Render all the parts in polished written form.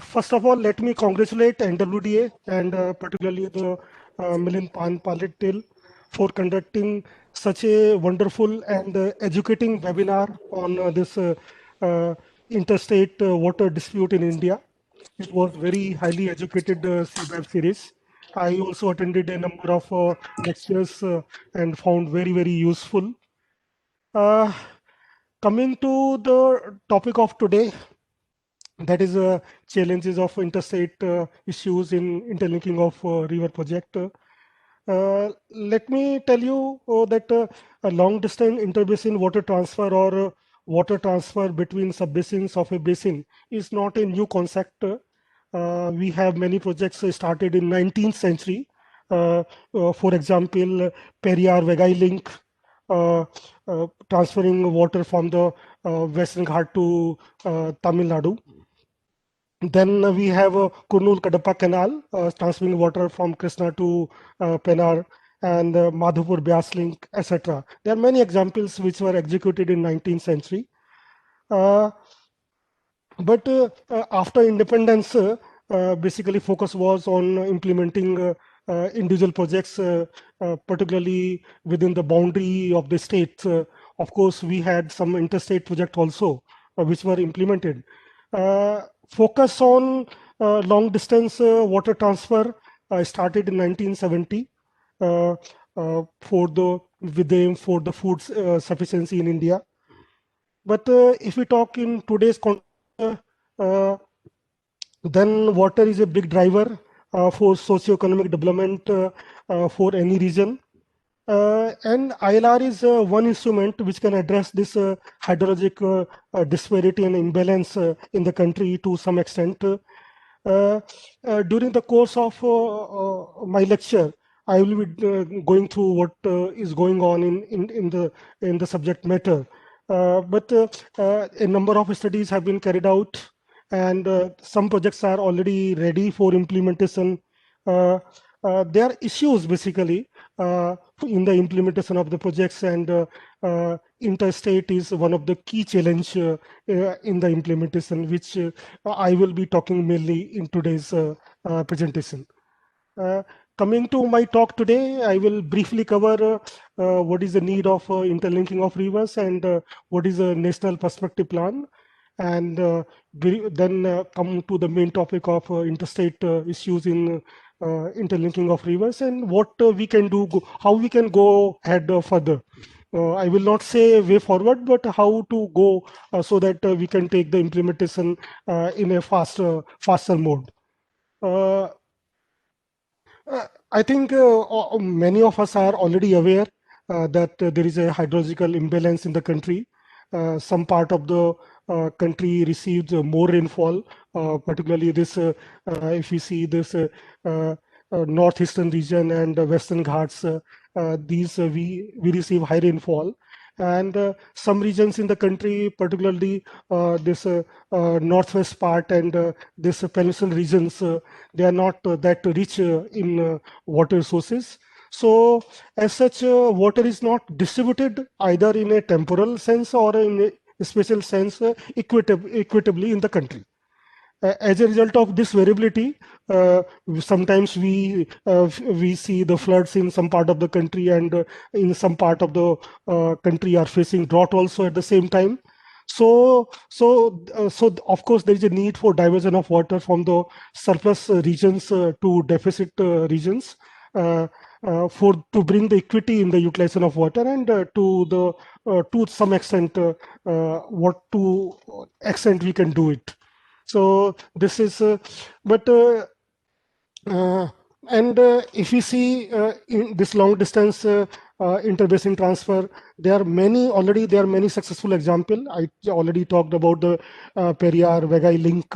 First of all, let me congratulate NWDA and particularly the Milind Patil for conducting such a wonderful and educating webinar on this uh, interstate water dispute in India. It was very highly educated web series. I also attended a number of lectures and found very useful. Uh, Coming to the topic of today, that is challenges of interstate issues in interlinking of river project. Let me tell you that a long distance interbasin water transfer or water transfer between subbasins of a basin is not a new concept. We have many projects started in 19th century. For example, Periyar Vegai link, uh, transferring water from the Western Ghat to Tamil Nadu. Then we have Kurnool Kadapa Canal, transferring water from Krishna to Pennar, and Madhupur Byas link, etc. There are many examples which were executed in 19th century. Uh, but after independence, basically focus was on implementing individual projects, particularly within the boundary of the state. Of course, we had some interstate project also, which were implemented. Focus on long distance water transfer started in 1970 uh, for the with the aim for the food sufficiency in India. But if we talk in today's context, uh, then water is a big driver for socio-economic development for any region. And ILR is one instrument which can address this hydrologic disparity and imbalance in the country to some extent. During the course of my lecture, I will be going through what is going on in the subject matter. But a number of studies have been carried out, and some projects are already ready for implementation. Uh, there are issues basically in the implementation of the projects, and interstate is one of the key challenge in the implementation, which I will be talking mainly in today's presentation. Uh, Coming to my talk today, I will briefly cover what is the need of interlinking of rivers, and what is a national perspective plan, and then come to the main topic of interstate issues in interlinking of rivers, and what we can do, how we can go ahead further. I will not say way forward, but how to go so that we can take the implementation in a faster mode. Uh, I think many of us are already aware that there is a hydrological imbalance in the country. Some part of the country receives more rainfall, particularly this, if we see this northeastern region and Western Ghats, these we receive high rainfall. And some regions in the country, particularly this northwest part and this peninsular regions, they are not that rich in water sources. So as such, water is not distributed either in a temporal sense or in a spatial sense equitably in the country. As a result of this variability, sometimes we see the floods in some part of the country, and in some part of the country are facing drought also at the same time. So of course there is a need for diversion of water from the surplus regions to deficit regions, for to bring the equity in the utilization of water, and to some extent what to extent we can do it. So this is, but uh, and if you see in this long distance interbasin transfer, there are many successful example. I already talked about the Periyar Vegai link,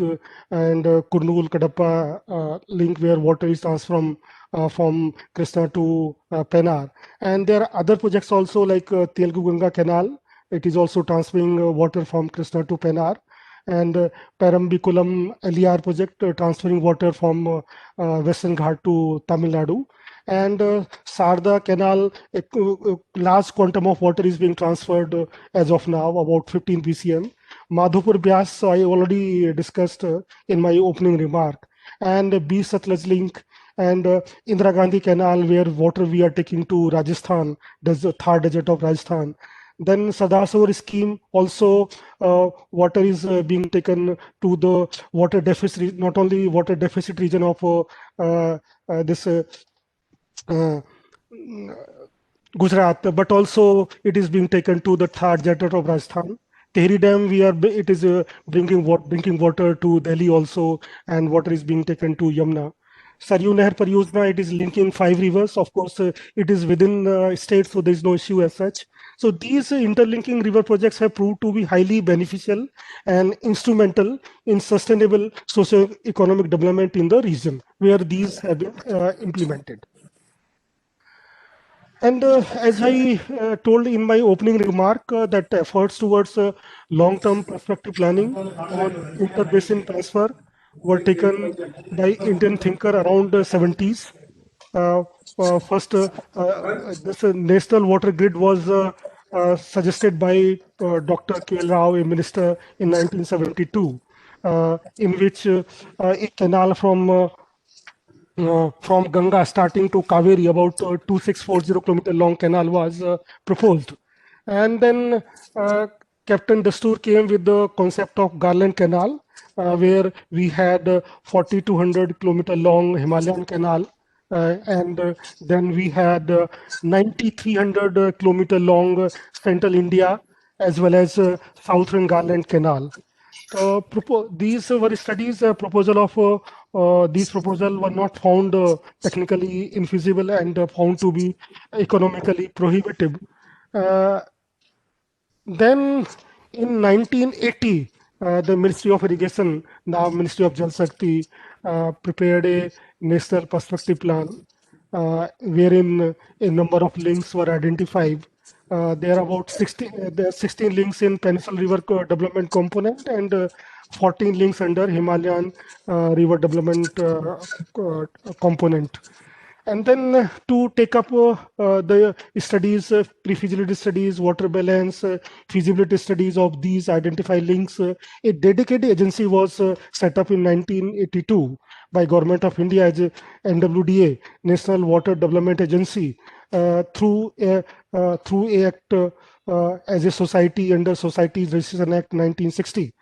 and Kurnool Kadapa link, where water is transferred from Krishna to Pennar. And there are other projects also, like Telugu Ganga Canal. It is also transferring water from Krishna to Pennar, and Parambikulam LER project, transferring water from Western Ghat to Tamil Nadu. And Sarda Canal, a large quantum of water is being transferred as of now, about 15 BCM. Madhopur Byas, I already discussed in my opening remark, and B Satluj link, and Indira Gandhi Canal, where water we are taking to Rajasthan, the third desert of Rajasthan. Then Sadasur scheme, also water is being taken to the water deficit, not only water deficit region of this uh, Gujarat, but also it is being taken to the third desert of Rajasthan. Tehri Dam, it is bringing drinking water to Delhi also, and water is being taken to Yamuna. Saryu Nehar Pariyojana, it is linking 5 rivers. Of course, it is within state, so there is no issue as such. So these interlinking river projects have proved to be highly beneficial and instrumental in sustainable socio-economic development in the region where these have been implemented. And as I told in my opening remark, that efforts towards long-term perspective planning on inter-basin transfer were taken by Indian thinker around the 70s. Uh, First, this national water grid was suggested by Dr. K.L. Rao, a minister, in 1972, in which a canal from Ganga starting to Kaveri, about 2640 kilometer long canal was proposed. And then Captain Dastur came with the concept of Garland Canal, where we had 4200 kilometer long Himalayan canal. And then we had 9300 kilometer long central India, as well as southern Garland Canal. These were studies, proposal of these proposal were not found technically infeasible and found to be economically prohibitive. Uh, then in 1980, the Ministry of Irrigation, now Ministry of Jal Shakti, prepared a national perspective plan wherein a number of links were identified. There are about 16, there are 16 links in Peninsular River Development Component and 14 links under Himalayan River Development Component. And then to take up the studies, pre-feasibility studies, water balance, feasibility studies of these identified links, a dedicated agency was set up in 1982 by Government of India as a NWDA, National Water Development Agency, through a act as a society under Societies Registration Act 1960.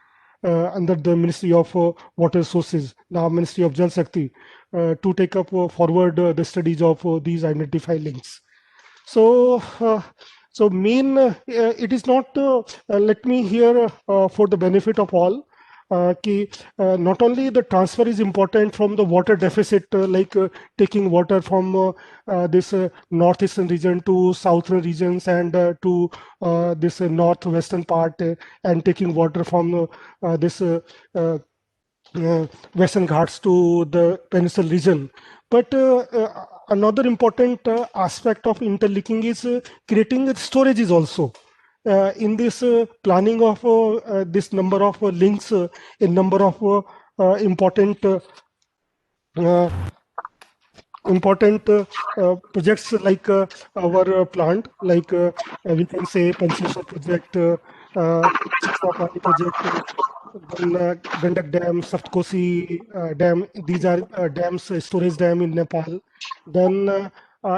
Under the Ministry of Water Resources, now Ministry of Jal Shakti, to take up forward the studies of these identified links. So, it is not, let me here for the benefit of all, not only the transfer is important from the water deficit, like taking water from this northeastern region to southern regions and to this northwestern part, and taking water from this Western Ghats to the Peninsular region. But another important aspect of interlinking is creating storages also. In this planning of this number of links, a number of important uh, projects like our plant, like we can say Panchaleshwar project, Chikwa project, then Gandak Dam, Saftkosi Dam. These are dams, storage dam in Nepal. Then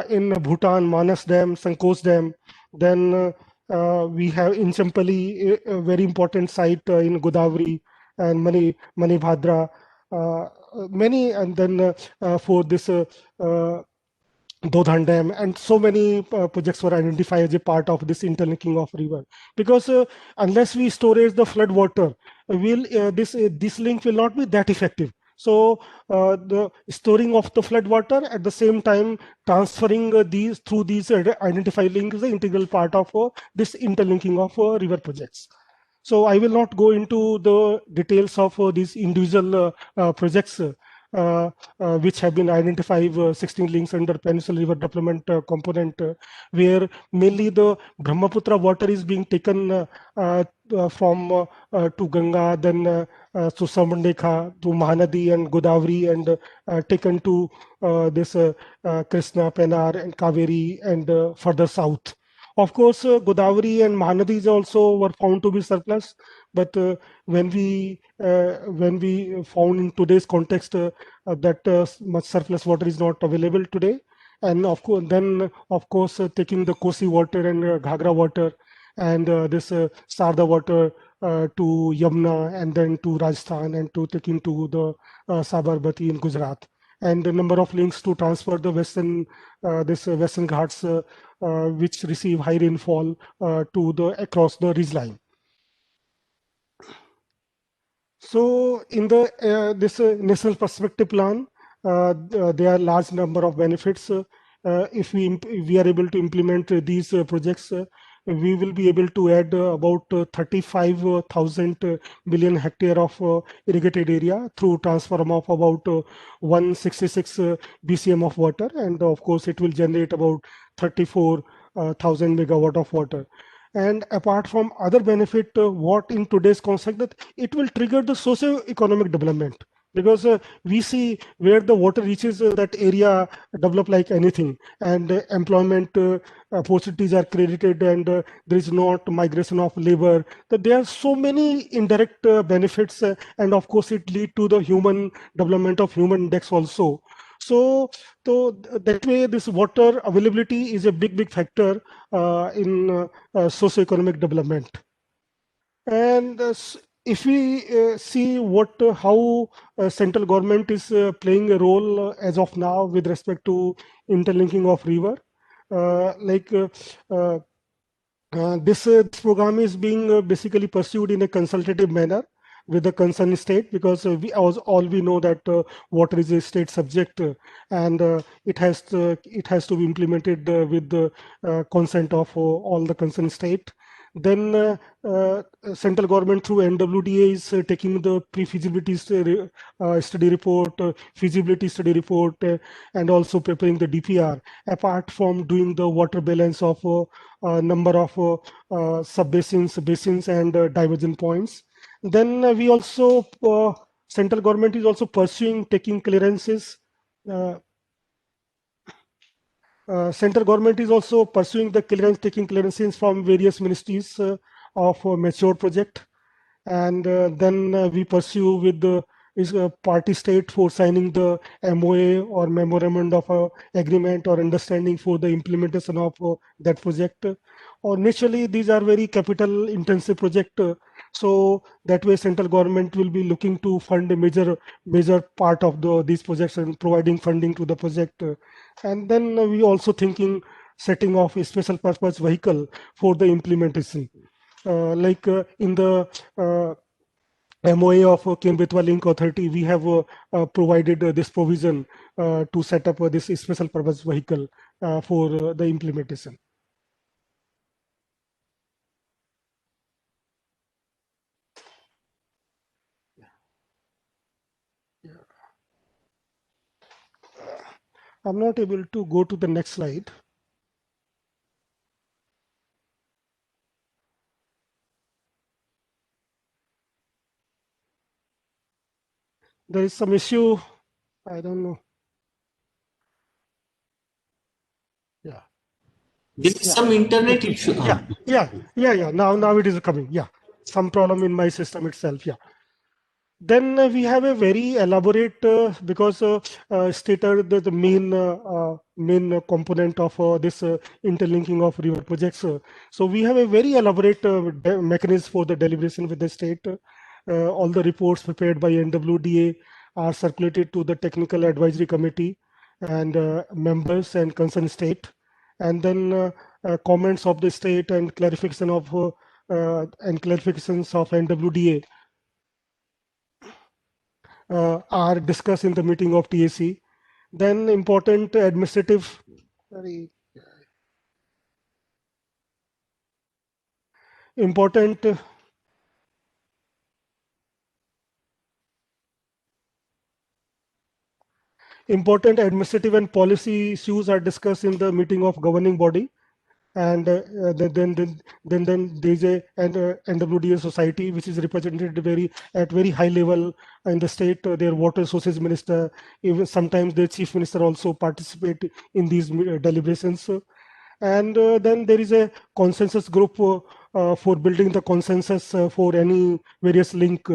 in Bhutan, Manas Dam, Sankosh Dam. Then we have in Champali a very important site in Godavari and Manibhadra. Many, and then for this Dodhan Dam, and so many projects were identified as a part of this interlinking of river. Because unless we storage the flood water, will this link will not be that effective. So the storing of the flood water, at the same time transferring these through these identified links, is the integral part of this interlinking of river projects. So I will not go into the details of these individual projects which have been identified, 16 links under Peninsular River Development Component, where mainly the Brahmaputra water is being taken from to Ganga, then to Samandekha, to Mahanadi and Godavari, and taken to this Krishna, Pennar and Kaveri, and further south. Of course, Godavari and Mahanadis also were found to be surplus, but when we found in today's context that much surplus water is not available today, and of course taking the Kosi water and Ghagra water and this Sarda water to Yamuna and then to Rajasthan and to taking to the Sabarmati in Gujarat, and the number of links to transfer the Western Ghats which receive high rainfall to the across the ridge line. So in the this national perspective plan, there are large number of benefits. If we are able to implement these projects, we will be able to add about 35,000 million hectare of irrigated area through transfer of about 166 BCM of water, and of course it will generate about 34,000 megawatt of water. And apart from other benefit, what in today's concept that it will trigger the socio-economic development, because we see where the water reaches that area develop like anything, and employment opportunities are created, and there is not migration of labor, that there are so many indirect benefits, and of course it lead to the human development of human index also. So, that way, this water availability is a big factor in socio-economic development. And if we see how central government is playing a role as of now with respect to interlinking of river, like uh, this program is being basically pursued in a consultative manner with the concerned state, because all we know that water is a state subject, and it has to be implemented with the consent of all the concerned state. Then central government through NWDA is taking the pre-feasibility study report, feasibility study report, and also preparing the DPR. Apart from doing the water balance of number of sub-basins, basins, and diversion points. Then we also central government is also pursuing taking clearances. Uh, Central government is also pursuing the taking clearances from various ministries of mature project, and then we pursue with the party state for signing the MOA or memorandum of agreement or understanding for the implementation of that project. Or naturally, these are very capital intensive project, so that way central government will be looking to fund a major part of these projects and providing funding to the project. And then we also thinking setting of a special purpose vehicle for the implementation, like in the MOA of Ken-Betwa Link Authority, we have provided this provision to set up this special purpose vehicle for the implementation. I'm not able to go to the next slide. There is some issue. I don't know. Yeah. There is some internet issue. Yeah. Now it is coming. Yeah. Some problem in my system itself. Yeah. Then we have a very elaborate, because stated the main component of this interlinking of river projects. So we have a very elaborate mechanism for the deliberation with the state. All the reports prepared by NWDA are circulated to the technical advisory committee and members and concerned state, and then comments of the state and clarifications of NWDA are discussed in the meeting of TAC. Then important administrative, very important important administrative and policy issues are discussed in the meeting of governing body. And then there is a NWDA society which is represented at very high level in the state. Their water resources minister, even sometimes the chief minister also participate in these deliberations. And then there is a consensus group for building the consensus for any various link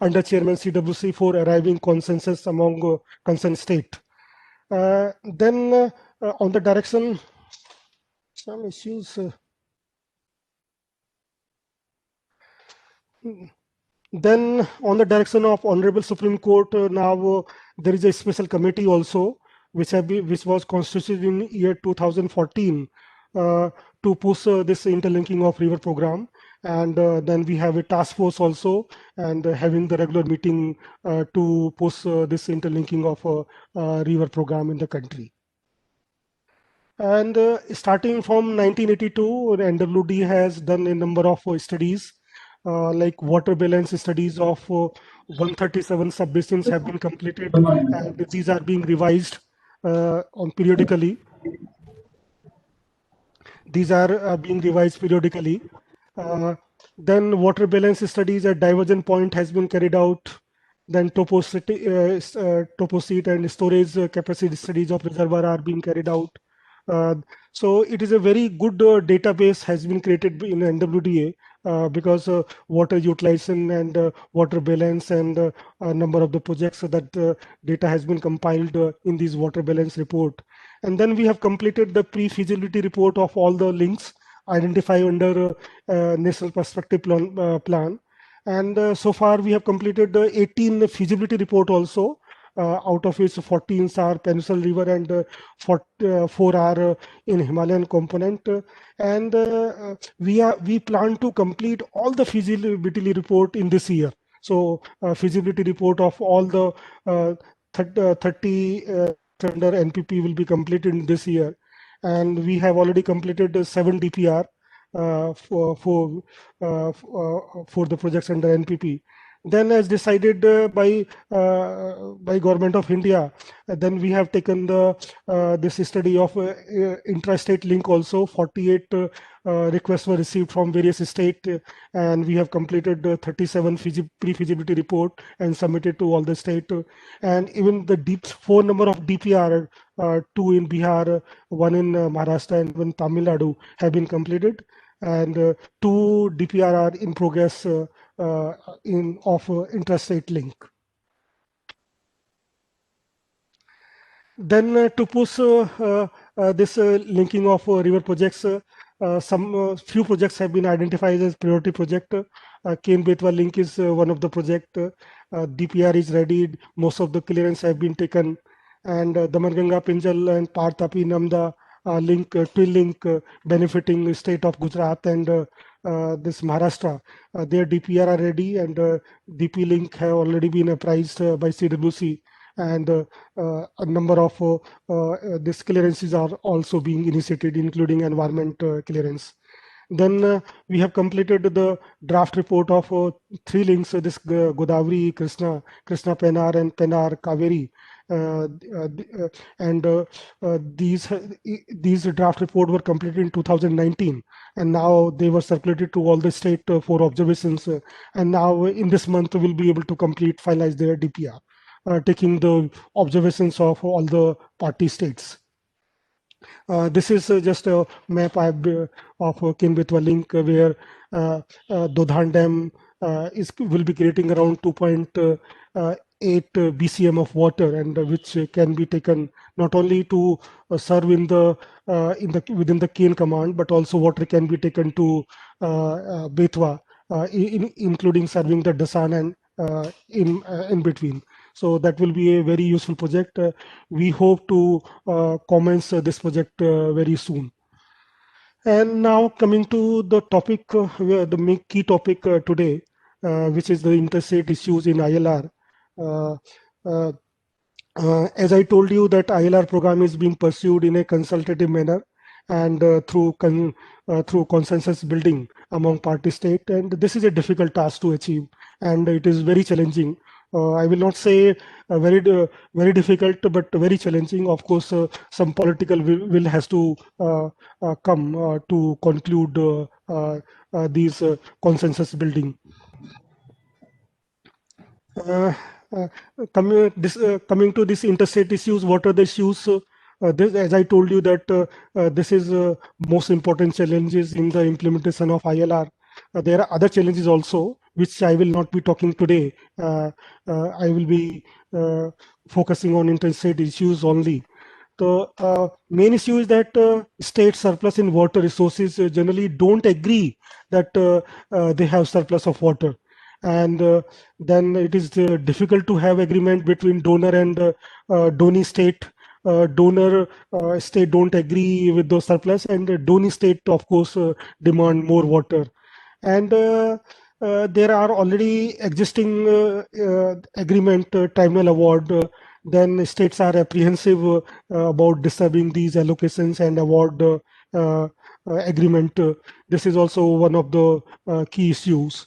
under Chairman CWC for arriving consensus among concerned state. Then on the direction, some issues. Then on the direction of Honorable Supreme Court, now there is a special committee also, which was constituted in year 2014 to push this interlinking of river program. And then we have a task force also, and having the regular meeting to push this interlinking of river program in the country. And starting from 1982, NWD has done a number of studies, like water balance studies of 137 sub-basins have been completed, and these are being revised on periodically. These are being revised periodically. Then water balance studies at diversion point has been carried out. Then toposeed and storage capacity studies of reservoir are being carried out. So it is a very good database has been created in NWDA because water utilization and water balance and a number of the projects, so that data has been compiled in this water balance report. And then we have completed the pre-feasibility report of all the links identified under National Perspective Plan. And so far we have completed 18 feasibility report also, out of which 14 are Peninsular River and 4 are in Himalayan component. And we plan to complete all the feasibility report in this year. So feasibility report of all the 30 under NPP will be completed in this year. And we have already completed 7 DPR for the projects under NPP. Then, as decided by Government of India, then we have taken the this study of intrastate link also. 48 requests were received from various states, and we have completed 37 pre-feasibility report and submitted to all the state. And even the 4 number of DPR, 2 in Bihar, 1 in Maharashtra, and 1 Tamil Nadu have been completed, and 2 DPR are in progress of intrastate link. Then to push this linking of river projects, some few projects have been identified as priority project. Ken-Betwa link is one of the project. DPR is ready. Most of the clearance have been taken, and Daman-Ganga, Pinjal, and Par-Tapi-Namda link, twin link, benefiting state of Gujarat and this Maharashtra. Their DPR are ready, and DP link have already been apprised by CWC, and a number of these clearances are also being initiated, including environment clearance. Then we have completed the draft report of 3 links, this Godavari, Krishna Pennar, and Pennar Kaveri. And these draft report were completed in 2019, and now they were circulated to all the state for observations. And now in this month we'll be able to finalize their DPR, taking the observations of all the party states. This is just a map of Ken-Betwa link, where Dodhan Dam will be creating around 2.8 BCM of water, and which can be taken not only to serve within the Ken command, but also water can be taken to Betwa, including serving the Dasan and in between. So that will be a very useful project. We hope to commence this project very soon. And now coming to the topic, the main key topic today, which is the interstate issues in ILR. As I told you, that ILR program is being pursued in a consultative manner, and through consensus building among party state, and this is a difficult task to achieve, and it is very challenging. I will not say very difficult, but very challenging. Of course, some political will has to come to conclude these consensus building. Coming to this interstate issues, what are the issues this, as I told you, that this is most important challenges in the implementation of ILR. There are other challenges also, which I will not be talking today. I will be focusing on interstate issues only. The main issue is that state surplus in water resources generally don't agree that they have surplus of water, and then it is difficult to have agreement between donor and donee state. Donor state don't agree with those surplus, and donee state, of course, demand more water. And there are already existing agreement, tribunal award. Then states are apprehensive about disturbing these allocations and award uh, agreement. This is also one of the key issues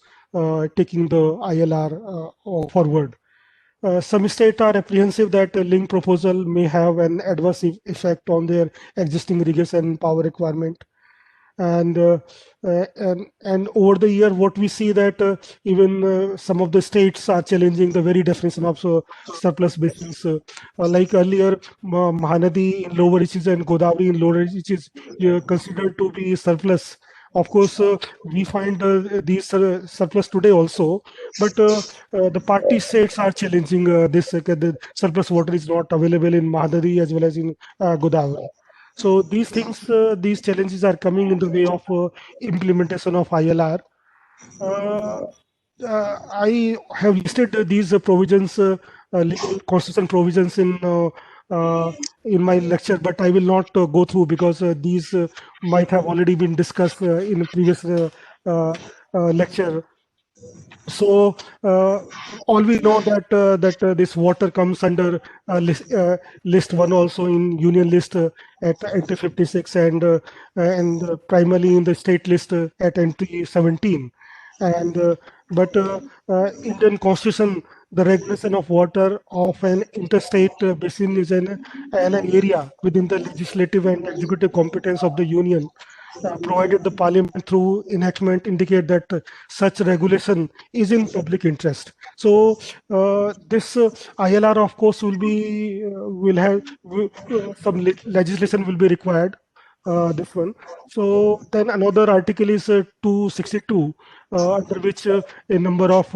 taking the ILR forward. Some states are apprehensive that a link proposal may have an adverse effect on their existing irrigation power requirement. And and over the year, what we see that even some of the states are challenging the very definition of surplus basins. Like earlier, Mahanadi in lower reaches and Godavari in lower reaches considered to be surplus. Of course, we find these surplus today also, but the party states are challenging this. The surplus water is not available in Mahanadi as well as in Godavari. So these things, these challenges are coming in the way of implementation of ILR. Uh, I have listed these provisions, legal constitution provisions in my lecture, but I will not go through because these might have already been discussed in a previous lecture. So all we know that this water comes under list one also in union list at entry 56 and primarily in the state list at entry 17. And but Indian constitution, the regulation of water of an interstate basin is an area within the legislative and executive competence of the union, provided the parliament through enactment indicate that such regulation is in public interest. So this ILR, of course, will have some legislation will be required. This one. So then another article is 262, under which a number of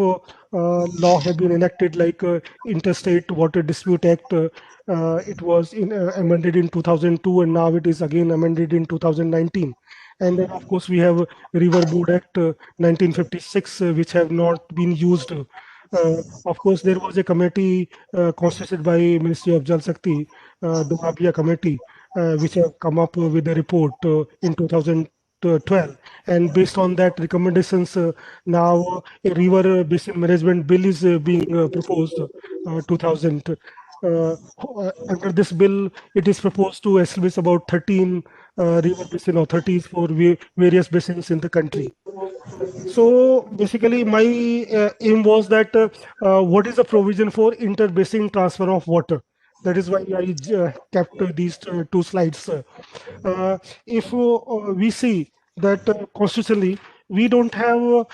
law have been enacted, like Interstate Water Dispute Act. It was amended in 2002, and now it is again amended in 2019. And then, of course, we have River Board Act 1956, which have not been used. Of course, there was a committee constituted by Ministry of Jal Shakti, Dumabia Committee, which have come up with a report in 2012. And based on that recommendations, now a river basin management bill is being proposed, 2000. Under this bill, it is proposed to establish about 13 river basin authorities for various basins in the country. So basically, my aim was that what is the provision for interbasin transfer of water? That is why I kept these two slides. If we see that constitutionally, we don't have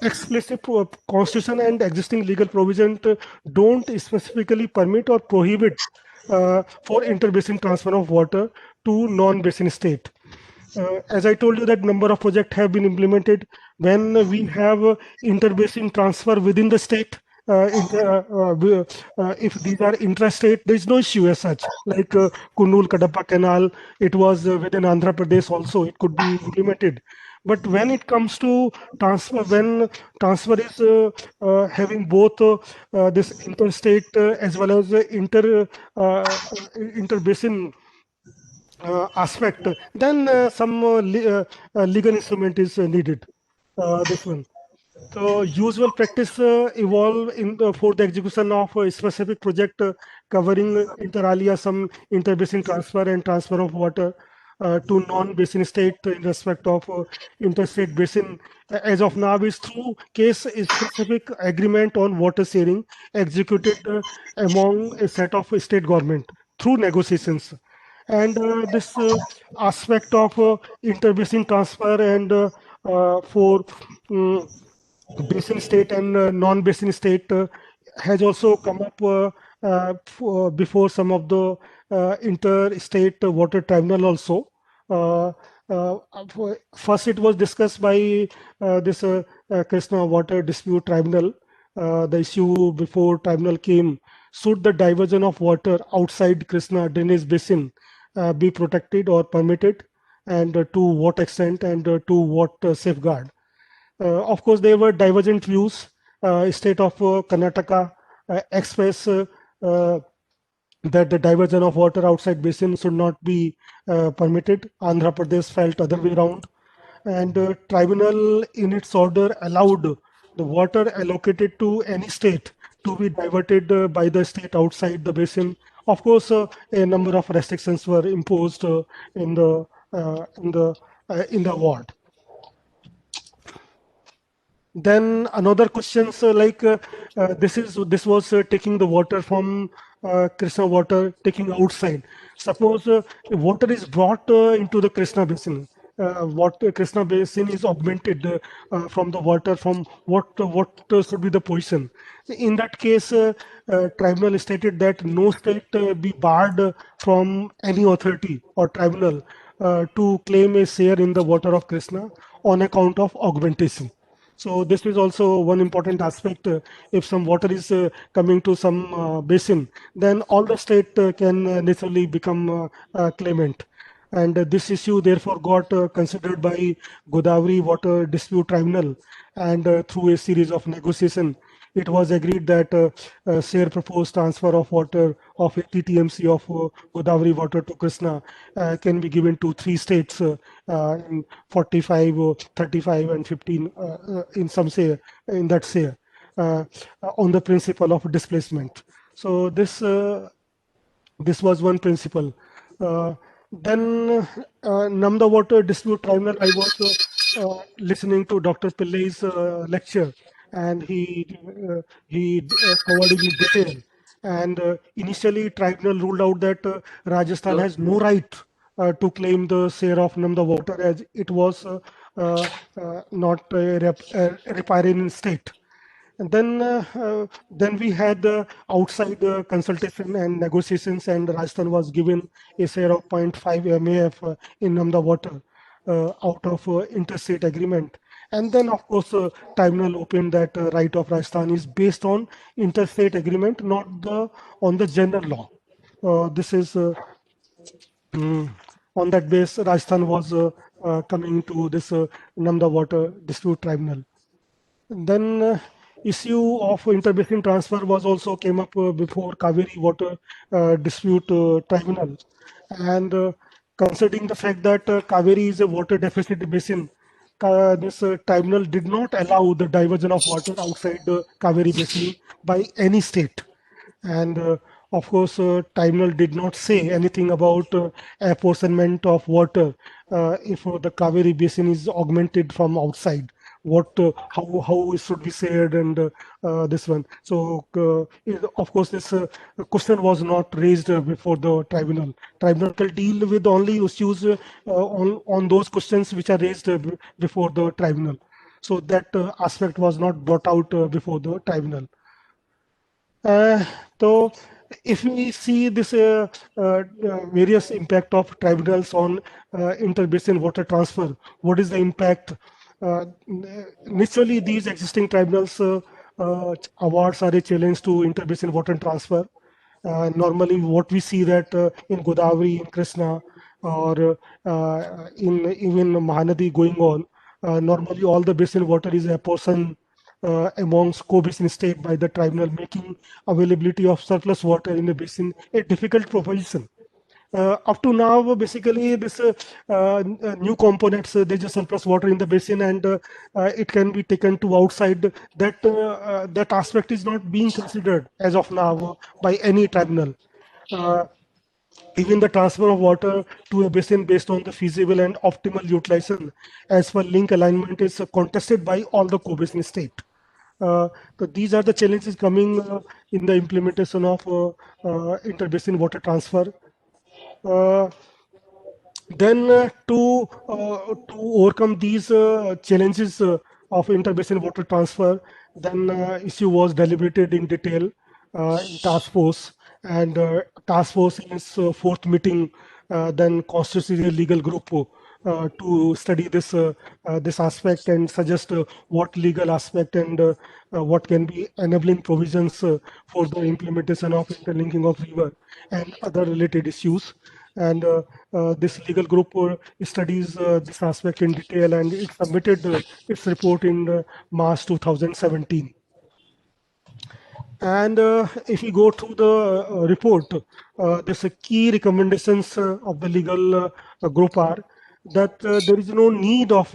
explicit constitution and existing legal provision don't specifically permit or prohibit for interbasin transfer of water to non-basin state. As I told you, that number of projects have been implemented. When we have interbasin transfer within the state, if these are intrastate, there is no issue as such. Like Kundul Kadapa Canal, it was within Andhra Pradesh also, it could be implemented. But when it comes to transfer, when transfer is having both this interstate as well as interbasin aspect, then some legal instrument is needed. This one. So usual practice evolve for the execution of a specific project covering inter alia some interbasin transfer and transfer of water to non-basin state in respect of interstate basin. As of now, is through case specific agreement on water sharing executed among a set of state government through negotiations. And this aspect of interbasin transfer and for um, basin state and non-basin state has also come up before some of the interstate water tribunal also. Uh, First, it was discussed by this Krishna Water Dispute Tribunal. The issue before tribunal came: should the diversion of water outside Krishna drainage basin be protected or permitted, and to what extent, and to what safeguard? Of course, there were divergent views. State of Karnataka expressed uh, that the diversion of water outside basin should not be permitted. Andhra Pradesh felt other way around, and tribunal in its order allowed the water allocated to any state to be diverted by the state outside the basin. Of course, a number of restrictions were imposed in the in the award. Then another question, so like this was taking the water from Krishna water, taking outside. Suppose water is brought into the Krishna basin. What Krishna basin is augmented from the water from what should be the position. In that case, tribunal stated that no state be barred from any authority or tribunal to claim a share in the water of Krishna on account of augmentation. So this is also one important aspect. If some water is coming to some basin, then all the state can naturally become claimant. And this issue therefore got considered by Godavari Water Dispute Tribunal, and through a series of negotiation, it was agreed that share proposed transfer of water of 80 TMC of Godavari water to Krishna can be given to three states in 45, 35, and 15 in some say in that say uh, on the principle of displacement. So this was one principle. Uh, then Namda Water Dispute Tribunal, I was listening to Dr. Pillai's lecture, and he covered it in detail. And initially, tribunal ruled out that Rajasthan has no right to claim the share of Namda Water, as it was not a riparian state. And then we had outside consultation and negotiations, and Rajasthan was given a share of zero point 0.5 MAF in Namda water out of interstate agreement. And then, of course, tribunal opened that right of Rajasthan is based on interstate agreement, not the on the general law. This is mm, on that base, Rajasthan was coming to this Namda water dispute tribunal. Then issue of interbasin transfer was also came up before Kaveri Water Dispute Tribunal, and considering the fact that Kaveri is a water deficit basin, this tribunal did not allow the diversion of water outside the Kaveri basin by any state. And of course, tribunal did not say anything about apportionment of water if the Kaveri basin is augmented from outside. What, how it should be shared, and this one. So, of course, this question was not raised before the tribunal. Tribunal can deal with only issues on those questions which are raised before the tribunal. So that aspect was not brought out before the tribunal. Uh, so, if we see this various impact of tribunals on interbasin water transfer, what is the impact? Naturally, these existing tribunals awards are a challenge to interbasin water transfer. Normally, what we see that in Godavari, in Krishna, or in even Mahanadi going on, normally all the basin water is apportioned amongst co-basin state by the tribunal, making availability of surplus water in the basin a difficult proposition. Up to now, basically, this new components, there's a surplus water in the basin, and it can be taken to outside. That aspect is not being considered as of now by any tribunal. Uh, Even the transfer of water to a basin based on the feasible and optimal utilization as per link alignment is contested by all the co-basin state. So these are the challenges coming in the implementation of interbasin water transfer. Uh, then to overcome these challenges of interbasin water transfer, then issue was deliberated in detail in task force, and task force in its fourth meeting then constituted a legal group to study this aspect and suggest what legal aspect and what can be enabling provisions for the implementation of interlinking of river and other related issues. And this legal group studies this aspect in detail, and it submitted its report in March 2017. And if you go through the report, there's a key recommendations of the legal group are that there is no need of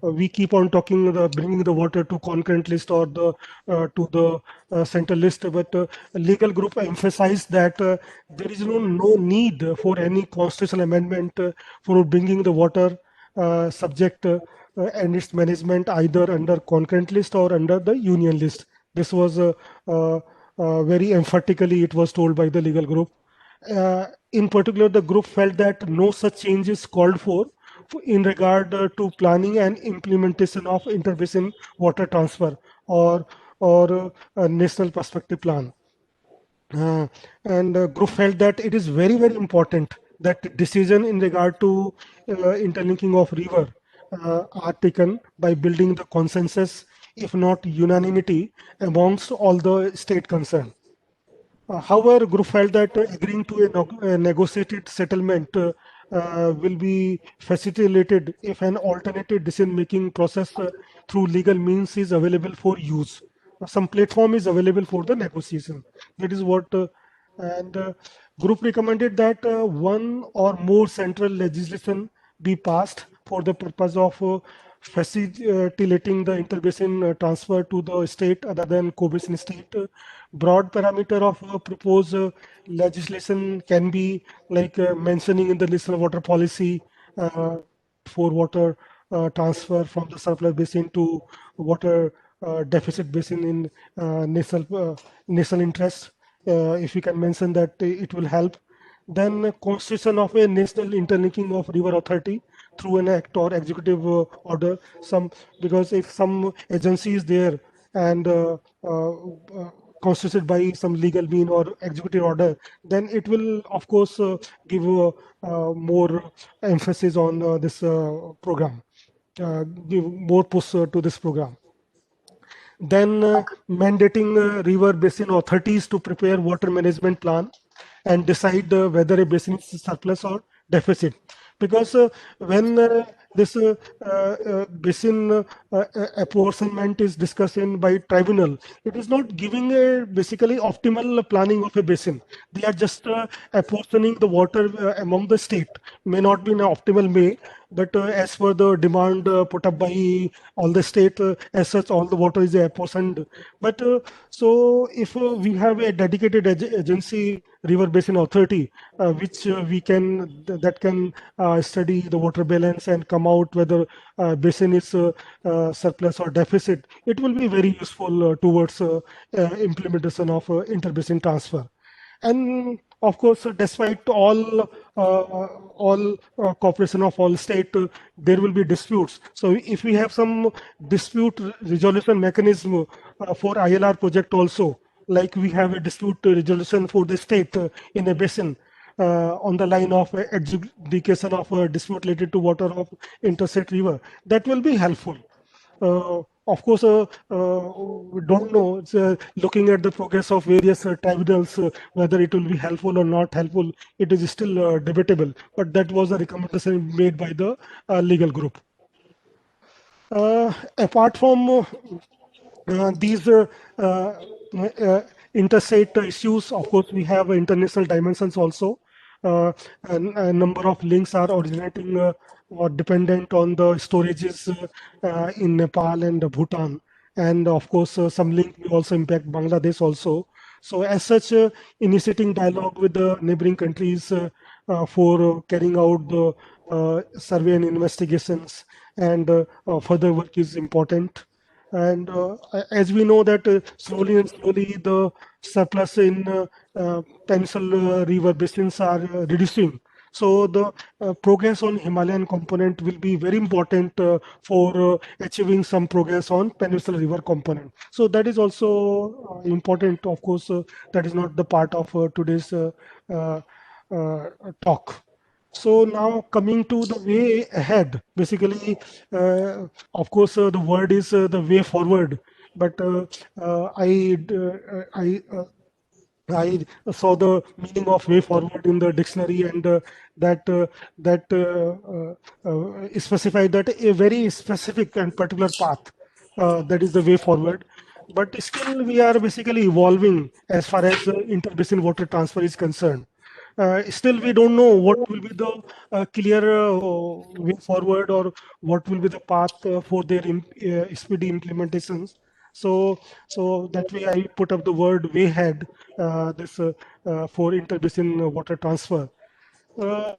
we keep on talking bringing the water to concurrent list or the to the central list, but legal group emphasized that there is no need for any constitutional amendment for bringing the water subject and its management either under concurrent list or under the union list. This was very emphatically it was told by the legal group. In particular, the group felt that no such change is called for in regard to planning and implementation of interbasin water transfer or a national perspective plan. Uh, and group felt that it is very important that decision in regard to interlinking of river are taken by building the consensus, if not unanimity, amongst all the state concerned. However, group felt that agreeing to a negotiated settlement will be facilitated if an alternative decision-making process through legal means is available for use. Some platform is available for the negotiation. That is what, and group recommended that one or more central legislation be passed for the purpose of facilitating the interbasin transfer to the state other than co-basin state. Broad parameter of proposed legislation can be like mentioning in the national water policy for water transfer from the surplus basin to water deficit basin in national interest. If you can mention that, it will help. Then constitution of a national interlinking of river authority through an act or executive order. Some, because if some agency is there and constituted by some legal mean or executive order, then it will of course give more emphasis on this program, give more push to this program. Then mandating river basin authorities to prepare water management plan and decide whether a basin is surplus or deficit. Because when this basin apportionment is discussed in by tribunal, it is not giving a basically optimal planning of a basin. They are just apportioning the water among the state. May not be in an optimal way, but as per the demand put up by all the state, as such, all the water is apportioned. But so if we have a dedicated agency, river basin authority, which we can that can study the water balance and come out whether basin is surplus or deficit, it will be very useful towards implementation of interbasin transfer. And of course, despite all cooperation of all state, there will be disputes. So if we have some dispute resolution mechanism for ILR project also, like we have a dispute resolution for the state in a basin on the line of adjudication of a dispute related to water of interstate river, that will be helpful. Of course, we don't know. It's, looking at the progress of various tribunals, whether it will be helpful or not helpful, it is still debatable. But that was a recommendation made by the legal group. Apart from these interstate issues, of course, we have international dimensions also. And a number of links are originating or dependent on the storages in Nepal and Bhutan. And of course, some link will also impact Bangladesh also. So as such, initiating dialogue with the neighboring countries for carrying out the survey and investigations and further work is important. And as we know that slowly and slowly the surplus in Peninsular river basins are reducing. So the progress on Himalayan component will be very important for achieving some progress on Peninsular River component. So that is also important. Of course, that is not the part of today's uh, talk. So now coming to the way ahead, basically, of course, the word is the way forward. But I saw the meaning of way forward in the dictionary, and that specified that a very specific and particular path, that is the way forward. But still, we are basically evolving as far as interbasin water transfer is concerned. Still, we don't know what will be the clear way forward, or what will be the path for their speedy implementations. So that way I put up the word way ahead, this for interbasin water transfer. Uh,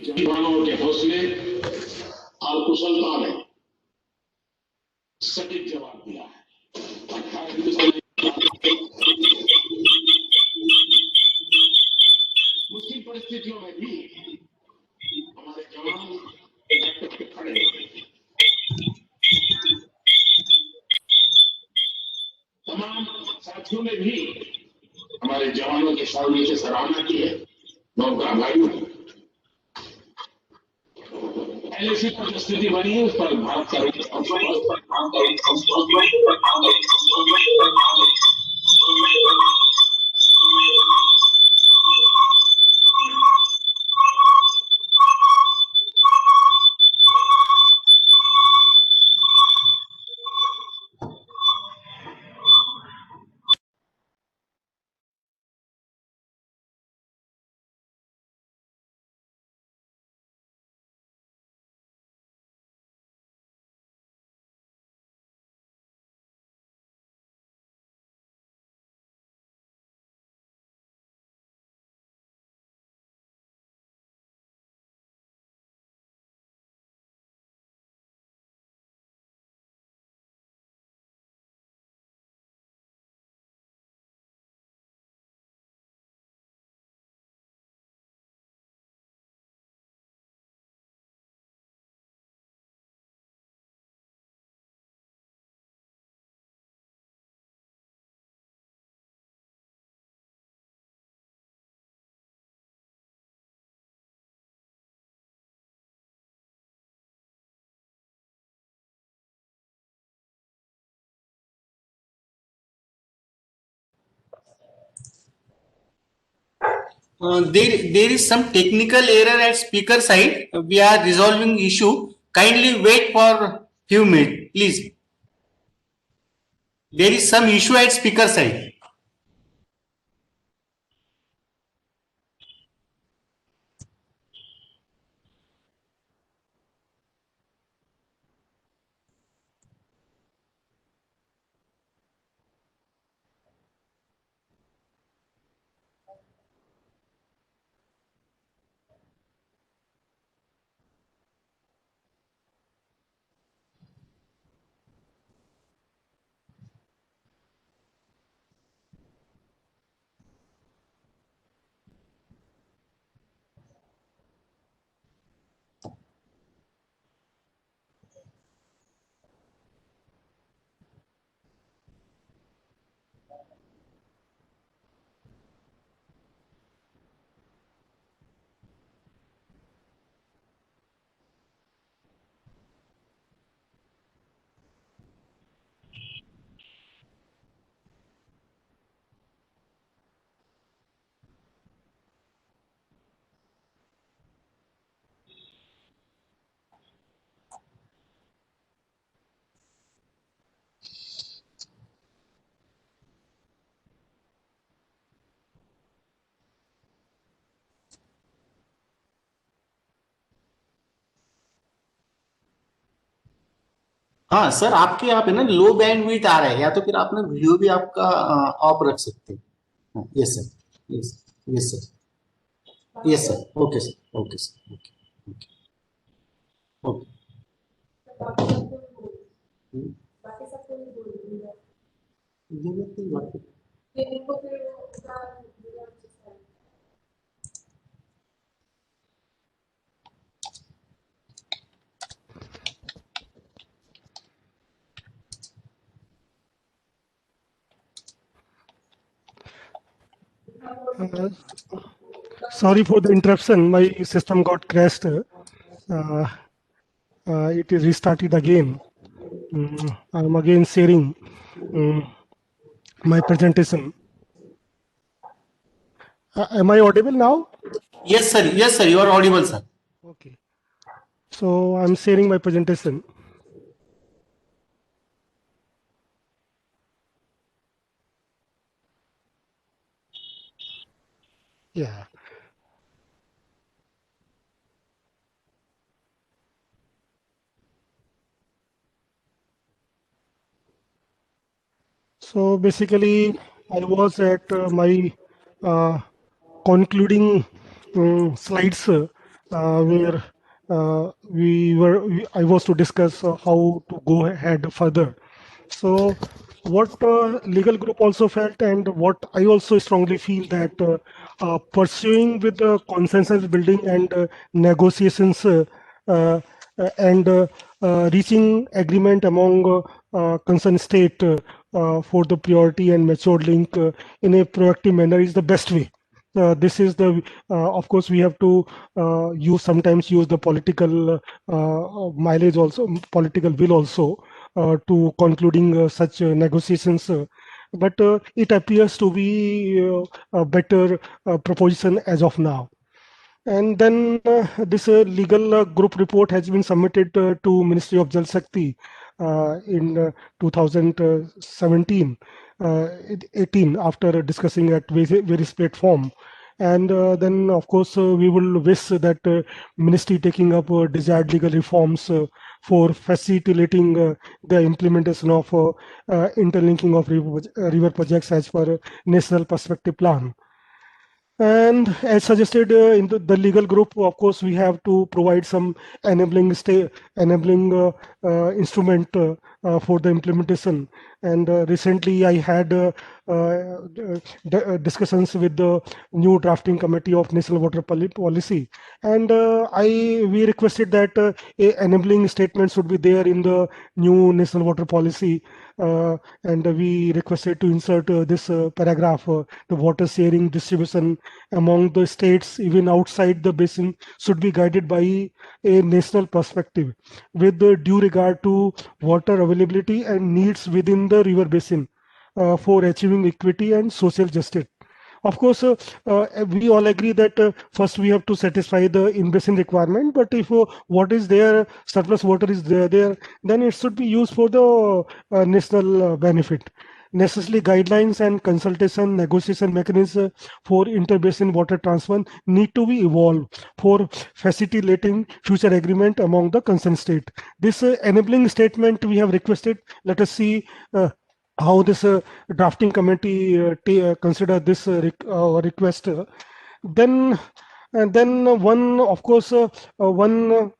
जवानों के हौसले और कुशलता ने सटीक जवाब दिया है। 18 मुश्किल परिस्थितियों में भी हमारे जवान डट के खड़े हैं। तमाम साथियों ने भी हमारे जवानों के शौर्य की सराहना की है। नौका भाइयों, एलएसी पर जो स्थिति बनी है उस पर भारत का There is some technical error at speaker side. We are resolving issue. Kindly wait for few minutes, please. There is some issue at speaker side. हाँ सर, आपके यहाँ पे ना लो बैंडविड्थ आ रहा है, या तो फिर आप ना वीडियो भी आपका ऑफ रख सकते हैं। Yes sir, yes, yes sir, yes sir, okay sir, okay sir, okay, okay, okay. ये बात तो बात है। Uh, Sorry for the interruption. My system got crashed. It is restarted again. I'm again sharing my presentation. Am I audible now? Yes sir, you are audible sir. Okay. So I'm sharing my presentation. Yeah. So basically, I was at my uh, concluding slides where I was to discuss how to go ahead further. So what legal group also felt, and what I also strongly feel, that pursuing with the consensus building and negotiations uh, and reaching agreement among concerned state for the priority and matured link in a proactive manner is the best way. This is the of course we have to use sometimes use the political mileage also, political will also to concluding such negotiations, but it appears to be a better proposition as of now. And then this legal group report has been submitted to Ministry of Jal Shakti in 2017, 18, after discussing at various platform. And then, of course, we will wish that ministry taking up desired legal reforms for facilitating the implementation of interlinking of river projects as per National Perspective Plan. And as suggested in the legal group, of course, we have to provide some enabling instrument for the implementation. And recently, I had discussions with the new drafting committee of National Water Policy, and we requested that a enabling statement should be there in the new National Water Policy, and we requested to insert this paragraph: the water sharing distribution among the states, even outside the basin, should be guided by a national perspective, with the due regard to water availability and needs within the river basin for achieving equity and social justice. Of course, we all agree that first we have to satisfy the in-basin requirement. But if what is there, surplus water is there, then it should be used for the national benefit. Necessary guidelines and consultation negotiation mechanisms for interbasin water transfer need to be evolved for facilitating future agreement among the concerned state. This enabling statement we have requested. Let us see how this drafting committee consider this request. Then one, of course, one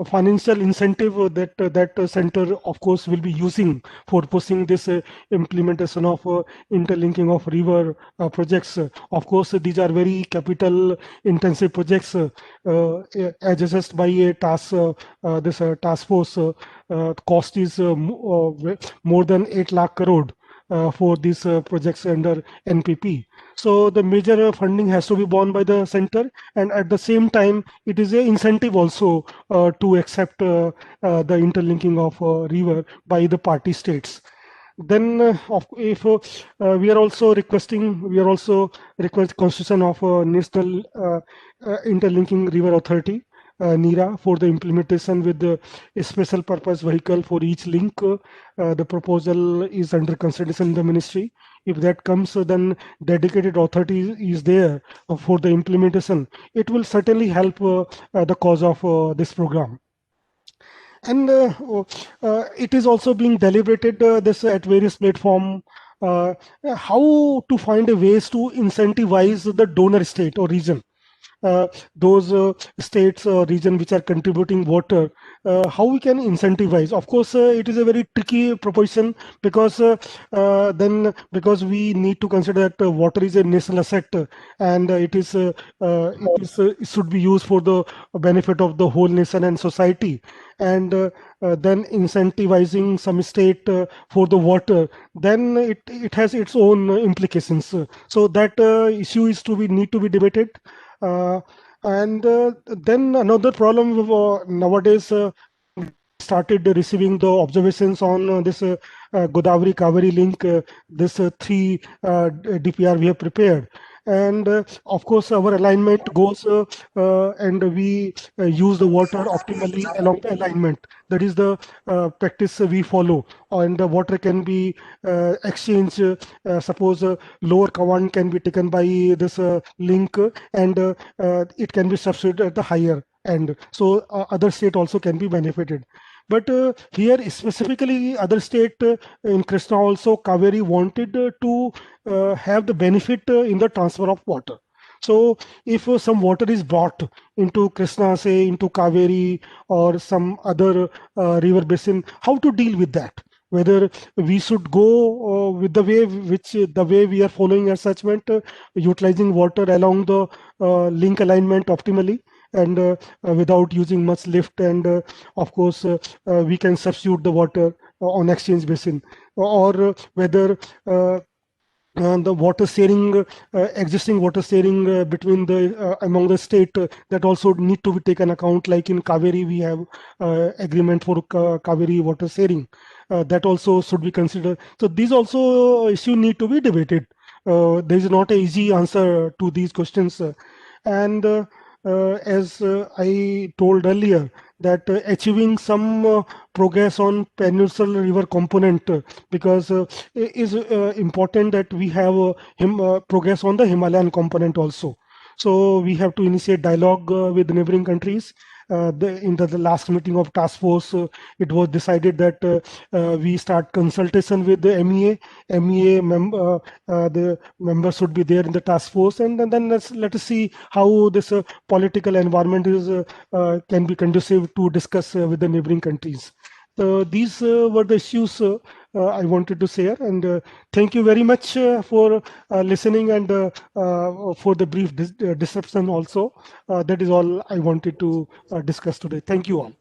financial incentive that center, of course, will be using for pushing this implementation of interlinking of river projects. Of course, these are very capital intensive projects, as assessed by a task force. Cost is more than 8 lakh crore for these projects under NPP. So the major funding has to be borne by the center, and at the same time, it is a incentive also to accept the interlinking of river by the party states. Then, if we are also request constitution of National Interlinking River Authority, NIRA, for the implementation with the special purpose vehicle for each link. The proposal is under consideration in the ministry. If that comes, then dedicated authority is there for the implementation. It will certainly help the cause of this program. And it is also being deliberated this at various platform, how to find a ways to incentivize the donor state or region. Those states or region which are contributing water, how we can incentivize. Of course, it is a very tricky proposition, because because we need to consider that water is a national asset, and it should be used for the benefit of the whole nation and society. And then incentivizing some state for the water, then it has its own implications. So that issue is need to be debated. And then another problem nowadays, started receiving the observations on this Godavari Kaveri link, this 3 DPR we have prepared. And of course, our alignment goes and we use the water optimally along the alignment. That is the practice we follow. And the water can be exchanged. Suppose lower command can be taken by this link, and it can be substituted at the higher end. So other state also can be benefited. But here specifically other state in Krishna also, Kaveri wanted to have the benefit in the transfer of water. So if some water is brought into Krishna, say into Kaveri or some other river basin, how to deal with that? Whether we should go with the way we are following assessment, utilizing water along the link alignment optimally, and without using much lift, and of course we can substitute the water on exchange basin, or whether the water sharing, existing water sharing between the among the state, that also need to be taken account. Like in Kaveri, we have agreement for Kaveri water sharing. That also should be considered. So these also issue need to be debated. There is not an easy answer to these questions. And as I told earlier, that achieving some progress on peninsular river component, because it is important that we have progress on the Himalayan component also. So we have to initiate dialogue with neighboring countries. In the last meeting of task force, it was decided that we start consultation with the MEA. The members should be there in the task force, and then let us see how this political environment is can be conducive to discuss with the neighboring countries. These were the issues I wanted to share, and thank you very much for listening, and for the brief disruption also. That is all I wanted to discuss today. Thank you all.